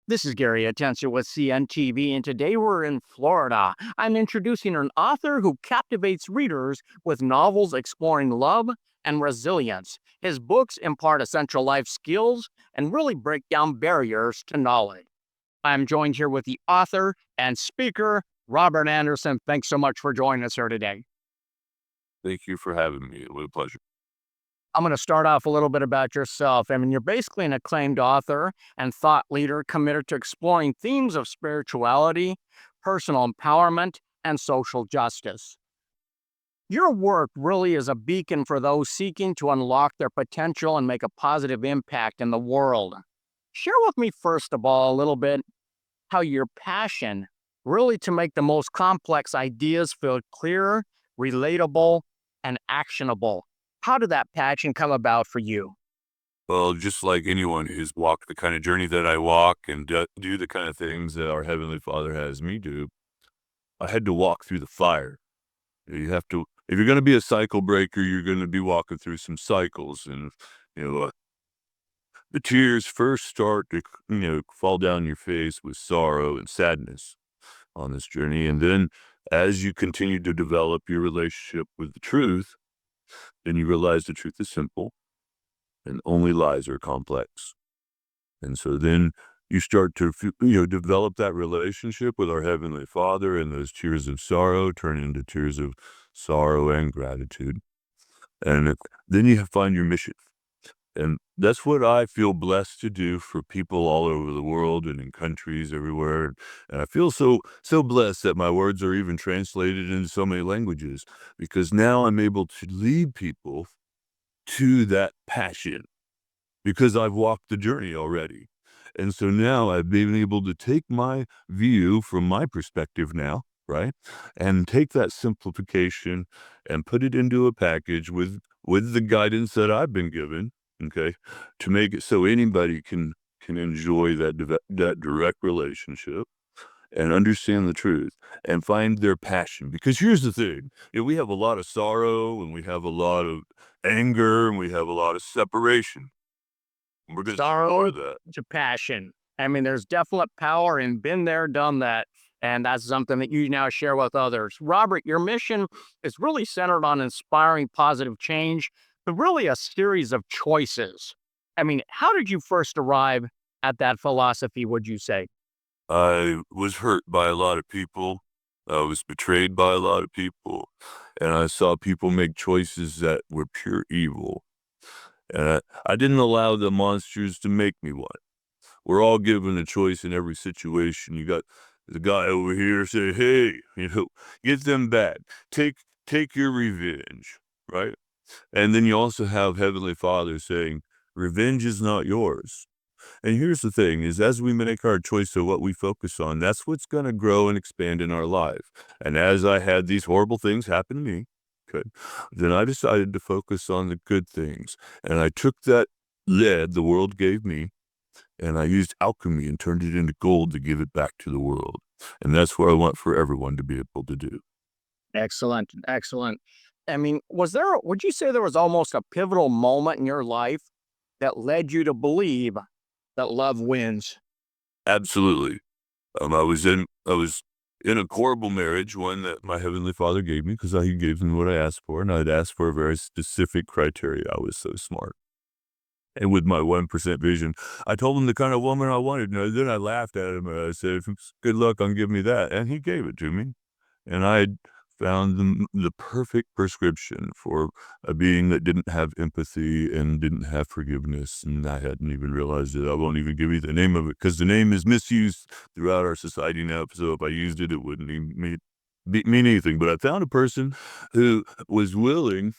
This is Gary Atencio with CNTV, and today we're in Florida. I'm introducing an author who captivates readers with novels exploring love and resilience. His books impart essential life skills and really break down barriers to knowledge. I'm joined here with the author and speaker, Robert Anderson. Thanks so much for joining us here today. Thank you for having me. It was a pleasure. I'm going to start off a little bit about yourself. I mean, you're basically an acclaimed author and thought leader committed to exploring themes of spirituality, personal empowerment, and social justice. Your work really is a beacon for those seeking to unlock their potential and make a positive impact in the world. Share with me, first of all, a little bit how your passion really to make the most complex ideas feel clearer, relatable, and actionable. How did that passion come about for you? Well, just like anyone who's walked the kind of journey that I walk and do the kind of things that our Heavenly Father has me do, I had to walk through the fire. You have to, if you're going to be a cycle breaker, you're going to be walking through some cycles. And, you know, uh, the tears first start to, fall down your face with sorrow and sadness on this journey. And then as you continue to develop your relationship with the truth, then you realize the truth is simple and only lies are complex. And so then you start to, develop that relationship with our Heavenly Father, and those tears of sorrow turn into tears of sorrow and gratitude. And then you find your mission. And that's what I feel blessed to do for people all over the world and in countries everywhere. And I feel so blessed that my words are even translated into so many languages, because now I'm able to lead people to that passion because I've walked the journey already. And so now I've been able to take my view from my perspective now, right? And take that simplification and put it into a package with the guidance that I've been given, okay, to make it so anybody can enjoy that direct relationship and understand the truth and find their passion. Because here's the thing, we have a lot of sorrow and we have a lot of anger and we have a lot of separation. We're gonna Sorrow explore that. to passion. I mean, there's definite power in been there, done that. And that's something that you now share with others. Robert, your mission is really centered on inspiring positive change, but really a series of choices. I mean, how did you first arrive at that philosophy, would you say? I was hurt by a lot of people. I was betrayed by a lot of people, and I saw people make choices that were pure evil. And I didn't allow the monsters to make me one. We're all given a choice in every situation. You got the guy over here say, "Hey, get them back. Take take your revenge," right? And then you also have Heavenly Father saying, "Revenge is not yours." And here's the thing is as we make our choice of what we focus on, that's what's going to grow and expand in our life. And as I had these horrible things happen to me, okay, then I decided to focus on the good things. And I took that lead the world gave me and I used alchemy and turned it into gold to give it back to the world. And that's what I want for everyone to be able to do. Excellent. Excellent. I mean, would you say there was almost a pivotal moment in your life that led you to believe that love wins? Absolutely. I was in a horrible marriage, one that my Heavenly Father gave me because he gave me what I asked for, and I'd asked for a very specific criteria. I was so smart. And with my 1% vision, I told him the kind of woman I wanted. And then I laughed at him and I said, "Good luck on giving me that." And he gave it to me. And I had found the perfect prescription for a being that didn't have empathy and didn't have forgiveness. And I hadn't even realized it. I won't even give you the name of it because the name is misused throughout our society now. So if I used it, it wouldn't even mean anything. But I found a person who was willing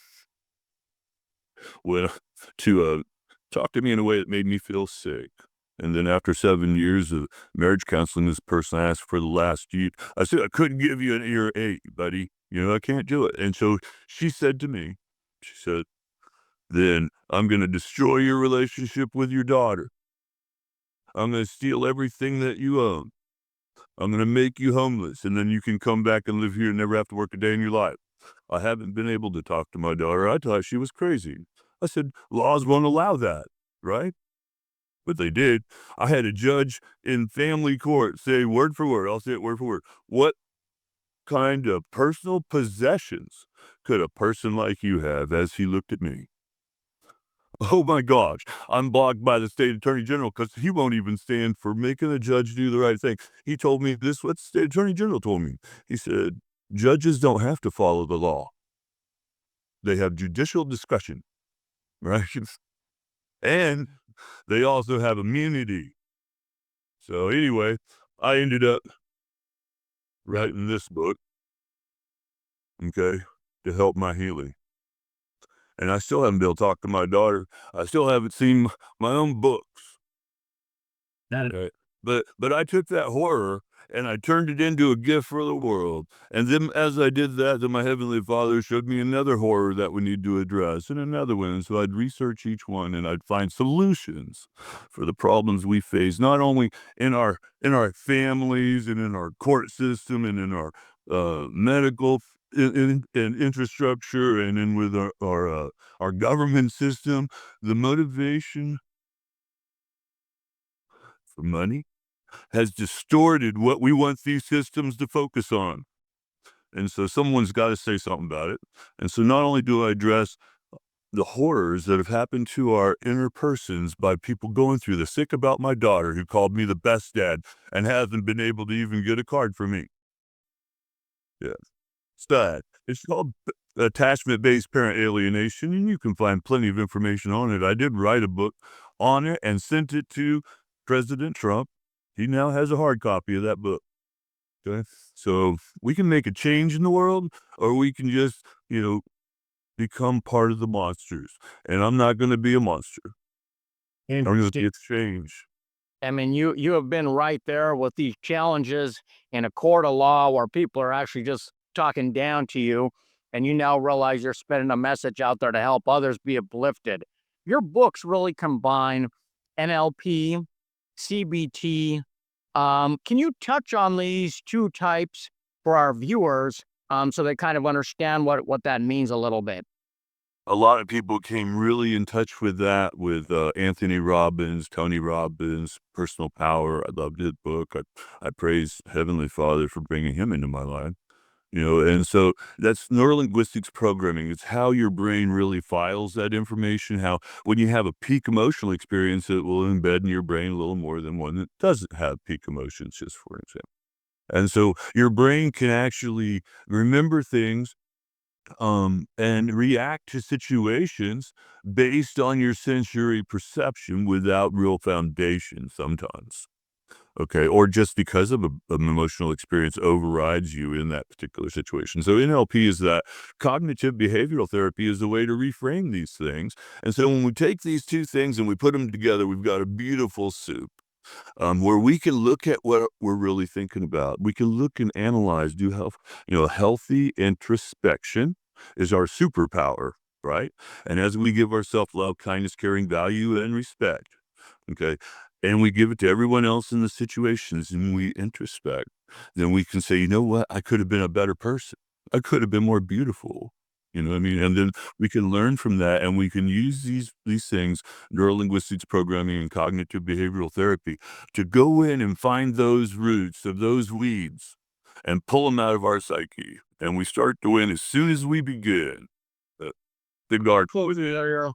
well, to talk to me in a way that made me feel sick. And then after 7 years of marriage counseling, this person asked for the last year. I said, "I couldn't give you an ear eight, buddy. I can't do it." And so she said to me, she said, "Then I'm going to destroy your relationship with your daughter. I'm going to steal everything that you own. I'm going to make you homeless. And then you can come back and live here and never have to work a day in your life." I haven't been able to talk to my daughter. I thought she was crazy. I said, "Laws won't allow that, right?" But they did. I had a judge in family court say word for word, I'll say it word for word, "What kind of personal possessions could a person like you have?" As he looked at me. Oh my gosh, I'm blocked by the state attorney general because he won't even stand for making a judge do the right thing. He told me this, what the state attorney general told me. He said, "Judges don't have to follow the law. They have judicial discretion," right? And they also have immunity. So anyway, I ended up writing this book, okay, to help my healing. And I still haven't been able to talk to my daughter. I still haven't seen my own books. That Right. But I took that horror and I turned it into a gift for the world. And then as I did that, then my Heavenly Father showed me another horror that we need to address and another one. And so I'd research each one and I'd find solutions for the problems we face, not only in our families and in our court system and in our medical and infrastructure and in with our government system. The motivation for money has distorted what we want these systems to focus on. And so someone's got to say something about it. And so not only do I address the horrors that have happened to our inner persons by people going through this, sick about my daughter who called me the best dad and hasn't been able to even get a card for me. Yeah. It's that. It's called attachment-based parent alienation, and you can find plenty of information on it. I did write a book on it and sent it to President Trump. He now has a hard copy of that book. Okay. So we can make a change in the world, or we can just, become part of the monsters. And I'm not going to be a monster. I'm going to interesting. get change. I mean, you have been right there with these challenges in a court of law where people are actually just talking down to you, and you now realize you're spending a message out there to help others be uplifted. Your books really combine NLP, CBT. Can you touch on these two types for our viewers, so they kind of understand what that means a little bit? A lot of people came really in touch with that with Anthony Robbins, Tony Robbins, Personal Power. I loved his book. I praise Heavenly Father for bringing him into my life. And so that's neurolinguistics programming. It's how your brain really files that information, how when you have a peak emotional experience, it will embed in your brain a little more than one that doesn't have peak emotions, just for example. And so your brain can actually remember things and react to situations based on your sensory perception without real foundation sometimes. Okay, or just because of an emotional experience overrides you in that particular situation. So NLP is that. Cognitive behavioral therapy is the way to reframe these things. And so when we take these two things and we put them together, we've got a beautiful soup where we can look at what we're really thinking about. We can look and analyze, do health, healthy introspection is our superpower, right? And as we give ourselves love, kindness, caring, value, and respect, okay, and we give it to everyone else in the situations and we introspect, then we can say, you know what? I could have been a better person. I could have been more beautiful. You know what I mean? And then we can learn from that and we can use these things, neurolinguistics programming and cognitive behavioral therapy, to go in and find those roots of those weeds and pull them out of our psyche. And we start to win as soon as we begin. Uh, the guard. You're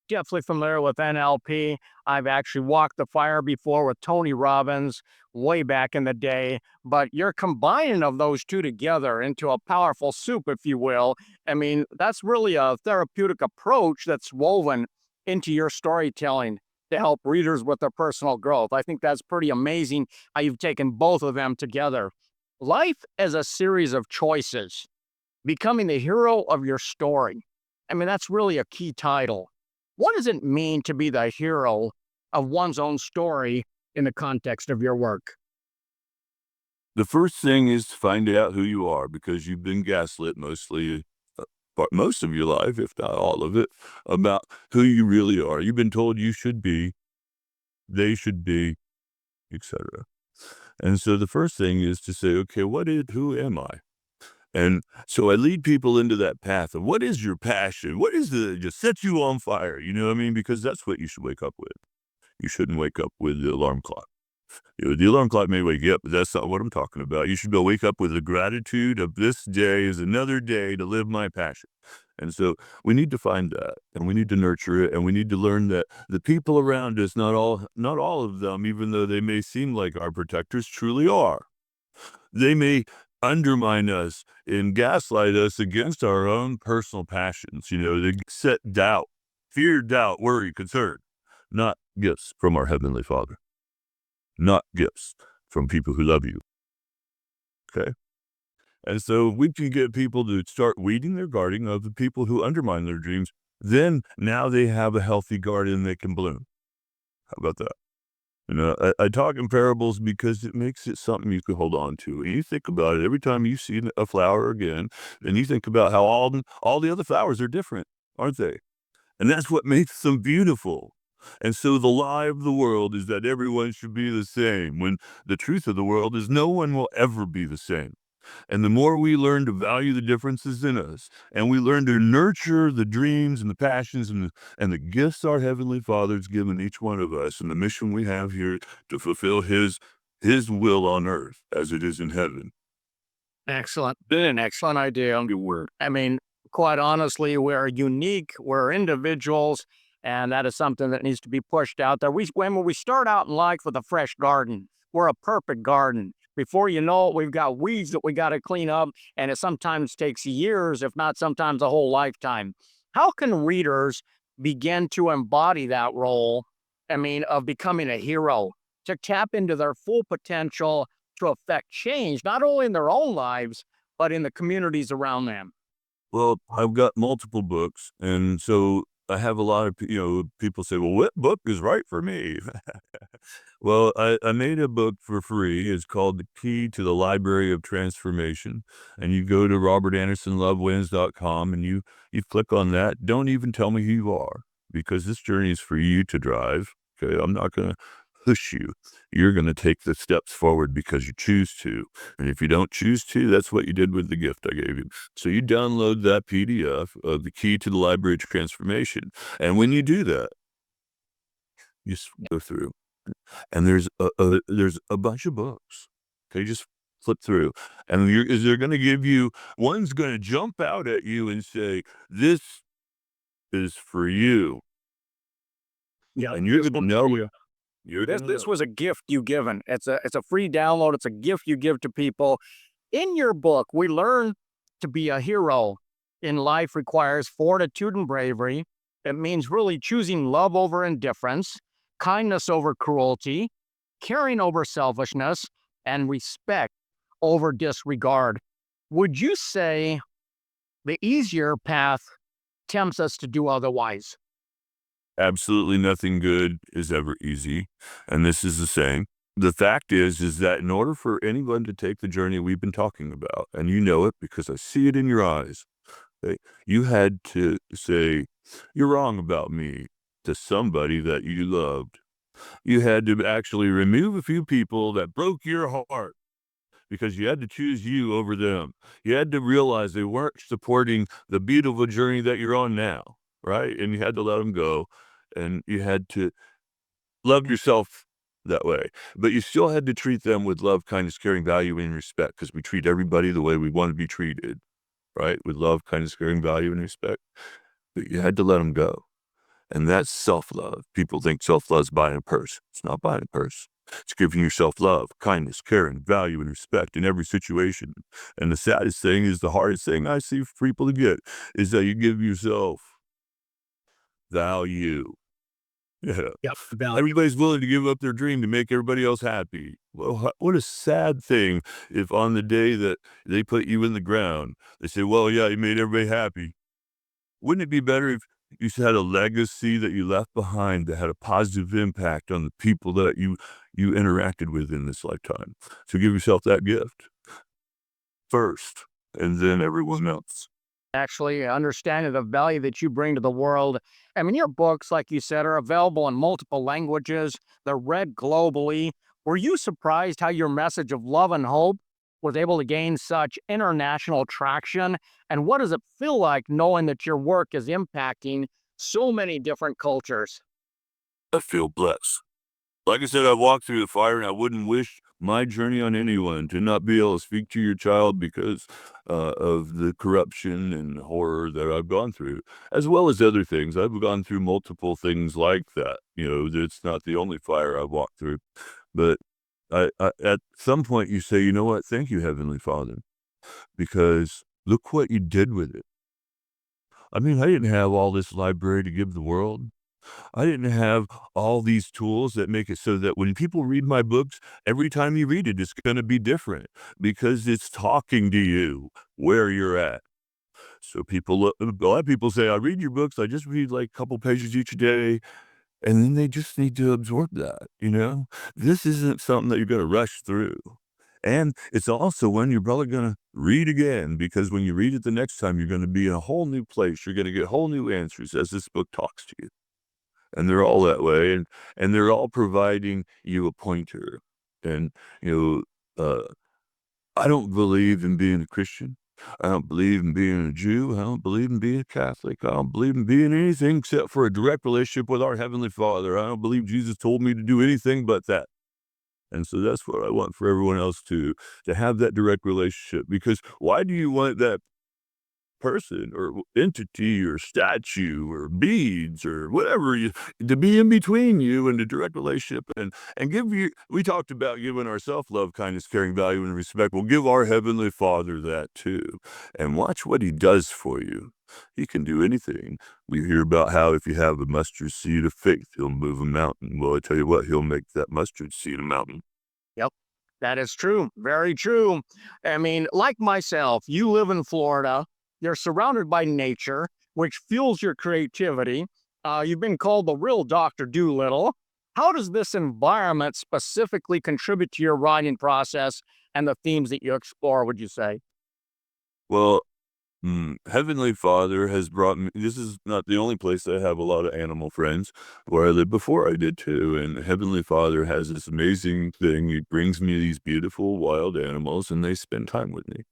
definitely familiar with NLP. I've actually walked the fire before with Tony Robbins way back in the day, but you're combining of those two together into a powerful soup, if you will. I mean, that's really a therapeutic approach that's woven into your storytelling to help readers with their personal growth. I think that's pretty amazing how you've taken both of them together. Life as a series of choices, becoming the hero of your story. I mean, that's really a key title. What does it mean to be the hero of one's own story in the context of your work? The first thing is to find out who you are because you've been gaslit mostly, but most of your life, if not all of it, about who you really are. You've been told you should be, they should be, etc. And so the first thing is to say, okay, who am I? And so I lead people into that path of what is your passion? What is it that just sets you on fire? You know what I mean? Because that's what you should wake up with. You shouldn't wake up with the alarm clock. The alarm clock may wake you up, but that's not what I'm talking about. You should go wake up with the gratitude of this day is another day to live my passion. And so we need to find that, and we need to nurture it, and we need to learn that the people around us, not all of them, even though they may seem like our protectors, truly are. They may undermine us and gaslight us against our own personal passions. They set doubt, fear, doubt, worry, concern, not gifts from our Heavenly Father, not gifts from people who love you. Okay. And so we can get people to start weeding their garden of the people who undermine their dreams. Then now they have a healthy garden that can bloom. How about that? I talk in parables because it makes it something you can hold on to. And you think about it every time you see a flower again, and you think about how all the other flowers are different, aren't they? And that's what makes them beautiful. And so the lie of the world is that everyone should be the same, when the truth of the world is no one will ever be the same. And the more we learn to value the differences in us, and we learn to nurture the dreams and the passions and the gifts our Heavenly Father's given each one of us, and the mission we have here to fulfill His will on earth as it is in heaven. Excellent. An excellent idea. Good work. I mean, quite honestly, we're unique, we're individuals, and that is something that needs to be pushed out there. When we start out in life with a fresh garden, we're a perfect garden. Before you know it, we've got weeds that we got to clean up, and it sometimes takes years, if not sometimes a whole lifetime. How can readers begin to embody that role? I mean, of becoming a hero, to tap into their full potential to affect change, not only in their own lives, but in the communities around them. Well, I've got multiple books, and so I have a lot of people say, "Well, what book is right for me?" Well, I made a book for free. It's called The Key to the Library of Transformation, and you go to robertandersonlovewins.com, and you click on that. Don't even tell me who you are, because this journey is for you to drive. Okay, I'm not gonna push you. You're gonna take the steps forward because you choose to. And if you don't choose to, that's what you did with the gift I gave you. So you download that PDF of The Key to the Library of Transformation. And when you do that, you go through, and there's a bunch of books. Okay, just flip through, and they're going to give you, one's going to jump out at you and say, "This is for you," Yeah, and you're this going to book for know it. you. You're This going to this know. was a gift you given. It's a free download. It's a gift you give to people. In your book, we learn to be a hero in life requires fortitude and bravery. It means really choosing love over indifference, kindness over cruelty, caring over selfishness, and respect over disregard. Would you say the easier path tempts us to do otherwise? Absolutely nothing good is ever easy, and this is the same. The fact is that in order for anyone to take the journey we've been talking about, and you know it because I see it in your eyes, okay, you had to say, "You're wrong about me," to somebody that you loved. You had to actually remove a few people that broke your heart, because you had to choose you over them. You had to realize they weren't supporting the beautiful journey that you're on now, right? And you had to let them go, and you had to love yourself that way. But you still had to treat them with love, kindness, caring, value, and respect, because we treat everybody the way we want to be treated, right? With love, kindness, caring, value, and respect. But you had to let them go. And that's self-love. People think self-love is buying a purse. It's not buying a purse. It's giving yourself love, kindness, caring, value, and respect in every situation. And the saddest thing is, the hardest thing I see for people to get is that you give yourself value. Yeah. Yep. Value. Everybody's willing to give up their dream to make everybody else happy. Well, what a sad thing if on the day that they put you in the ground, they say, "Well, yeah, you made everybody happy." Wouldn't it be better if you had a legacy that you left behind that had a positive impact on the people that you interacted with in this lifetime? So give yourself that gift first, and then everyone else. Actually understanding the value that you bring to the world. I mean, your books, like you said, are available in multiple languages. They're read globally. Were you surprised how your message of love and hope was able to gain such international traction? And what does it feel like knowing that your work is impacting so many different cultures? I feel blessed. Like I said, I walked through the fire, and I wouldn't wish my journey on anyone to not be able to speak to your child because of the corruption and horror that I've gone through, as well as other things. I've gone through multiple things like that. It's not the only fire I've walked through, but at some point you say, you know what? Thank you, Heavenly Father, because look what you did with it. I mean, I didn't have all this library to give the world. I didn't have all these tools that make it so that when people read my books, every time you read it, it's going to be different because it's talking to you where you're at. So a lot of people say, I read your books. I just read like a couple pages each day. And then they just need to absorb that. This isn't something that you're going to rush through. And it's also when you're probably going to read again, because when you read it the next time, you're going to be in a whole new place. You're going to get whole new answers as this book talks to you. And they're all that way, and they're all providing you a pointer. And, you uh, I don't believe in being a Christian. I don't believe in being a Jew. I don't believe in being a Catholic. I don't believe in being anything except for a direct relationship with our Heavenly Father. I don't believe Jesus told me to do anything but that. And so that's what I want for everyone else to have that direct relationship. Because why do you want that person or entity or statue or beads or whatever to be in between you and the direct relationship and give you we talked about giving our self-love, kindness, caring, value, and respect. We'll give our Heavenly Father that too, and watch what he does for you. He can do anything. We hear about how if you have a mustard seed of faith, he'll move a mountain. Well, I tell you what, he'll make that mustard seed a mountain. Yep. That is true. Very true. I mean, like myself, you live in Florida. You're surrounded by nature, which fuels your creativity. You've been called the real Dr. Doolittle. How does this environment specifically contribute to your writing process and the themes that you explore, would you say? Well, Heavenly Father has brought me this is not the only place I have a lot of animal friends. Where I lived before I did too, and Heavenly Father has this amazing thing. He brings me these beautiful wild animals, and they spend time with me.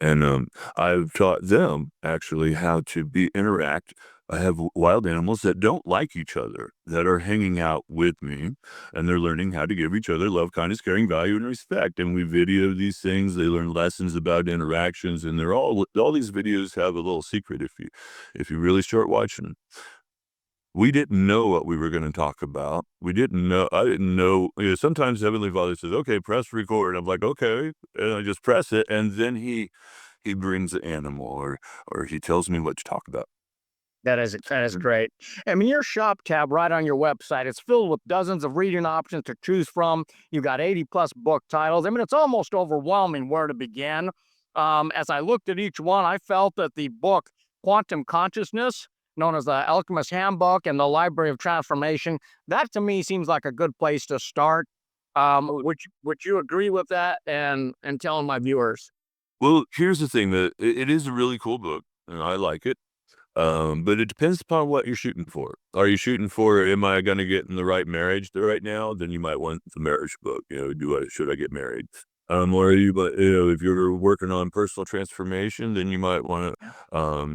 And, I've taught them actually how to be interact. I have wild animals that don't like each other, that are hanging out with me, and they're learning how to give each other love, kindness, caring, value, and respect, and we video these things. They learn lessons about interactions, and all these videos have a little secret if you really start watching 'em. We didn't know what we were gonna talk about. I didn't know sometimes Heavenly Father says, "Okay, press record." I'm like, "Okay," and I just press it, and then he brings an animal or he tells me what to talk about. That is great. I mean, your shop tab right on your website, it's filled with dozens of reading options to choose from. You've got 80 plus book titles. I mean, it's almost overwhelming where to begin. As I looked at each one, I felt that the book Quantum Consciousness, known as the Alchemist Handbook and the Library of Transformation, that to me seems like a good place to start. Would you agree with that and telling my viewers? Well, here's the thing, that it is a really cool book, and I like it, but it depends upon what you're shooting for. Are you shooting for, am I gonna get in the right marriage right now? Then you might want the marriage book, should I get married? Or if you're working on personal transformation, then you might wanna,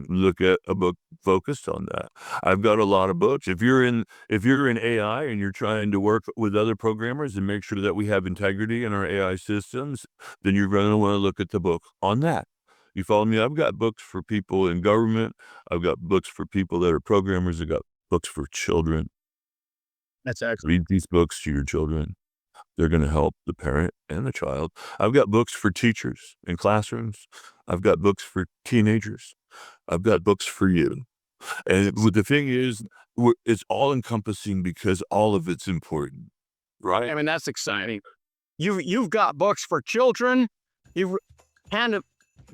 look at a book focused on that. I've got a lot of books. If you're in AI and you're trying to work with other programmers and make sure that we have integrity in our AI systems, then you're gonna wanna look at the book on that. You follow me? I've got books for people in government. I've got books for people that are programmers. I've got books for children. That's excellent. Read these books to your children. They're gonna help the parent and the child. I've got books for teachers in classrooms. I've got books for teenagers. I've got books for you. And the thing is, it's all encompassing because all of it's important, right? I mean, that's exciting. You've got books for children. You've handed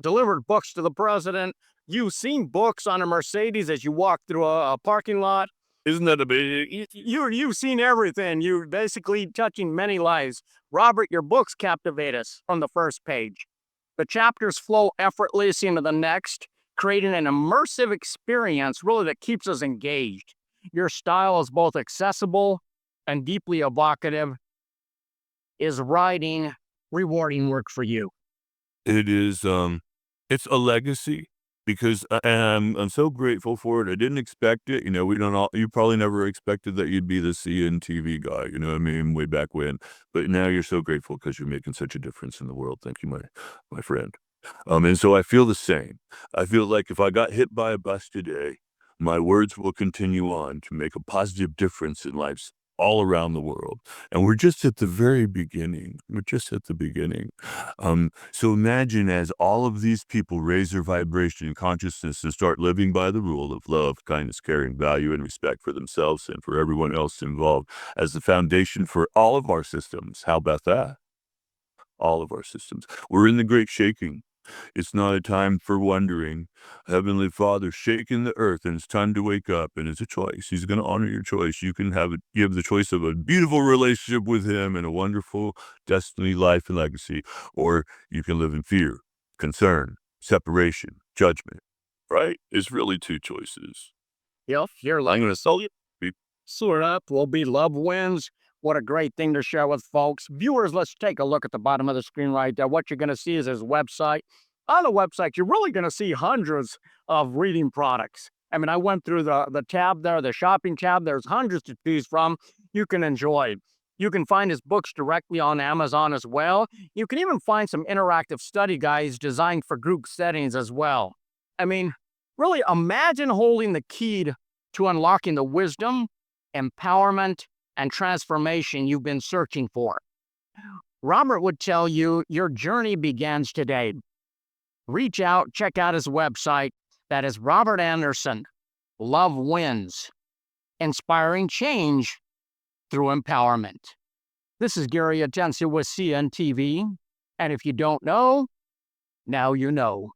delivered books to the president. You've seen books on a Mercedes as you walk through a parking lot. Isn't that amazing? You've seen everything. You're basically touching many lives. Robert, your books captivate us from the first page. The chapters flow effortlessly into the next, creating an immersive experience really that keeps us engaged. Your style is both accessible and deeply evocative. Is writing rewarding work for you? It is, it's a legacy. because I'm so grateful for it. I didn't expect it. We don't all, you probably never expected that you'd be the CNTV guy, you know what I mean, way back when. But now you're so grateful because you're making such a difference in the world. Thank you, my friend. And so I feel the same. I feel like if I got hit by a bus today, my words will continue on to make a positive difference in lives all around the world. And we're just at the very beginning. We're just at the beginning. So imagine as all of these people raise their vibration and consciousness and start living by the rule of love, kindness, caring, value, and respect for themselves and for everyone else involved as the foundation for all of our systems. How about that? All of our systems. We're in the great shaking. It's not a time for wondering. Heavenly Father shaking the earth, and it's time to wake up, and it's a choice. He's going to honor your choice. You can you have the choice of a beautiful relationship with him and a wonderful destiny, life, and legacy, or you can live in fear, concern, separation, judgment, right? It's really two choices. Yep, you're I'm going to sell you. Sort up will be love wins. What a great thing to share with folks. Viewers, let's take a look at the bottom of the screen right there. What you're going to see is his website. On the website, you're really going to see hundreds of reading products. I mean, I went through the tab there, the shopping tab. There's hundreds to choose from. You can enjoy. You can find his books directly on Amazon as well. You can even find some interactive study guides designed for group settings as well. I mean, really imagine holding the key to unlocking the wisdom, empowerment, and transformation you've been searching for. Robert would tell you your journey begins today. Reach out, check out his website. That is Robert Anderson. Love wins. Inspiring change through empowerment. This is Gary Atencio with CNTV. And if you don't know, now you know.